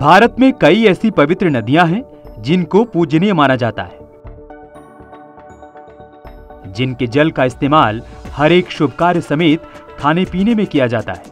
भारत में कई ऐसी पवित्र नदियां हैं जिनको पूजनीय माना जाता है, जिनके जल का इस्तेमाल हर एक शुभ कार्य समेत खाने पीने में किया जाता है।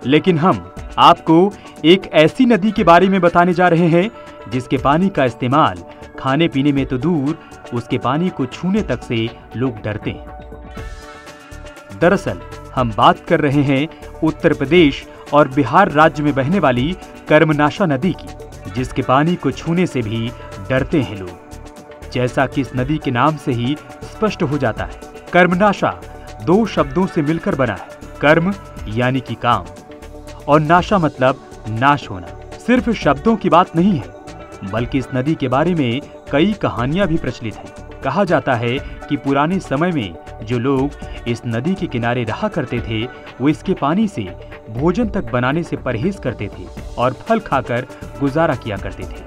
लेकिन हम आपको एक ऐसी नदी के बारे में बताने जा रहे हैं जिसके पानी का इस्तेमाल खाने पीने में तो दूर, उसके पानी को छूने तक से लोग डरते हैं। दरअसल हम बात कर रहे हैं उत्तर प्रदेश और बिहार राज्य में बहने वाली कर्मनाशा नदी की, जिसके पानी को छूने से भी डरते हैं लोग। जैसा कि इस नदी के नाम से ही स्पष्ट हो जाता है, कर्मनाशा दो शब्दों से मिलकर बना है। कर्म यानी कि काम और नाशा मतलब नाश होना। सिर्फ शब्दों की बात नहीं है, बल्कि इस नदी के बारे में कई कहानियां भी प्रचलित हैं। कहा जाता है कि पुराने समय में जो लोग इस नदी के किनारे रहा करते थे, वो इसके पानी से भोजन तक बनाने से परहेज करते थे और फल खाकर गुजारा किया करते थे।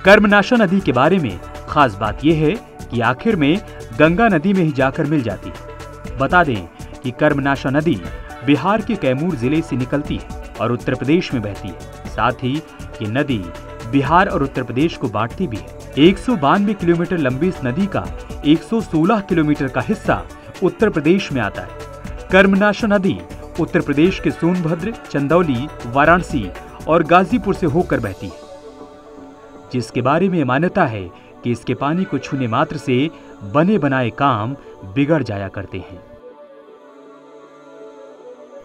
कर्मनाशा नदी के बारे में खास बात यह है कि आखिर में गंगा नदी में ही जाकर मिल जाती है। बता दें कि कर्मनाशा नदी बिहार के कैमूर जिले से निकलती है और उत्तर प्रदेश में बहती है। साथ ही ये नदी बिहार और उत्तर प्रदेश को बांटती भी है। 192 किलोमीटर लंबी इस नदी का 116 किलोमीटर का हिस्सा उत्तर प्रदेश में आता है। कर्मनाशा नदी उत्तर प्रदेश के सोनभद्र, चंदौली, वाराणसी और गाजीपुर से होकर बहती है, जिसके बारे में मान्यता है कि इसके पानी को छूने मात्र से बने बनाए काम बिगड़ जाया करते हैं।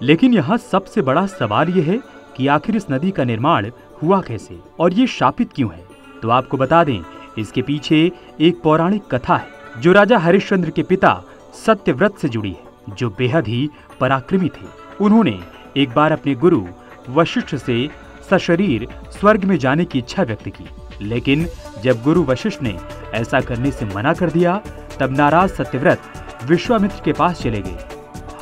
लेकिन यहाँ सबसे बड़ा सवाल यह है कि आखिर इस नदी का निर्माण हुआ कैसे और ये शापित क्यों है। तो आपको बता दें, इसके पीछे एक पौराणिक कथा है जो राजा हरिश्चंद्र के पिता सत्यव्रत से जुड़ी है, जो बेहद ही पराक्रमी थे। उन्होंने एक बार अपने गुरु वशिष्ठ से सशरीर स्वर्ग में जाने की इच्छा व्यक्त की, लेकिन जब गुरु वशिष्ठ ने ऐसा करने से मना कर दिया, तब नाराज सत्यव्रत विश्वामित्र के पास चले गए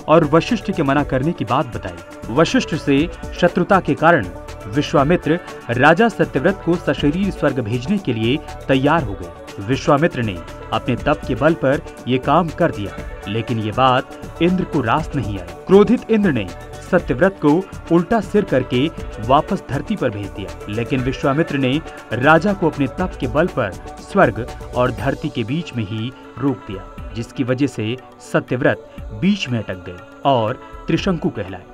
और वशिष्ठ के मना करने की बात बताई। वशिष्ठ से शत्रुता के कारण विश्वामित्र राजा सत्यव्रत को सशरीर स्वर्ग भेजने के लिए तैयार हो गए। विश्वामित्र ने अपने तप के बल पर यह काम कर दिया, लेकिन ये बात इंद्र को रास नहीं आई। क्रोधित इंद्र ने सत्यव्रत को उल्टा सिर करके वापस धरती पर भेज दिया, लेकिन विश्वामित्र ने राजा को अपने तप के बल पर स्वर्ग और धरती के बीच में ही रोक दिया, जिसकी वजह से सत्यव्रत बीच में अटक गए और त्रिशंकु कहलाए।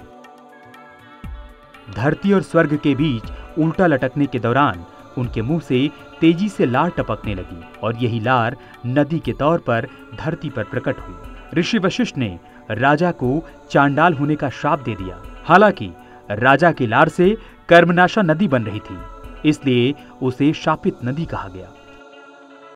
धरती और स्वर्ग के बीच उल्टा लटकने के दौरान उनके मुंह से तेजी से लार टपकने लगी और यही लार नदी के तौर पर धरती पर प्रकट हुई। ऋषि वशिष्ठ ने राजा को चांडाल होने का श्राप दे दिया। हालांकि राजा की लार से कर्मनाशा नदी बन रही थी, इसलिए उसे शापित नदी कहा गया।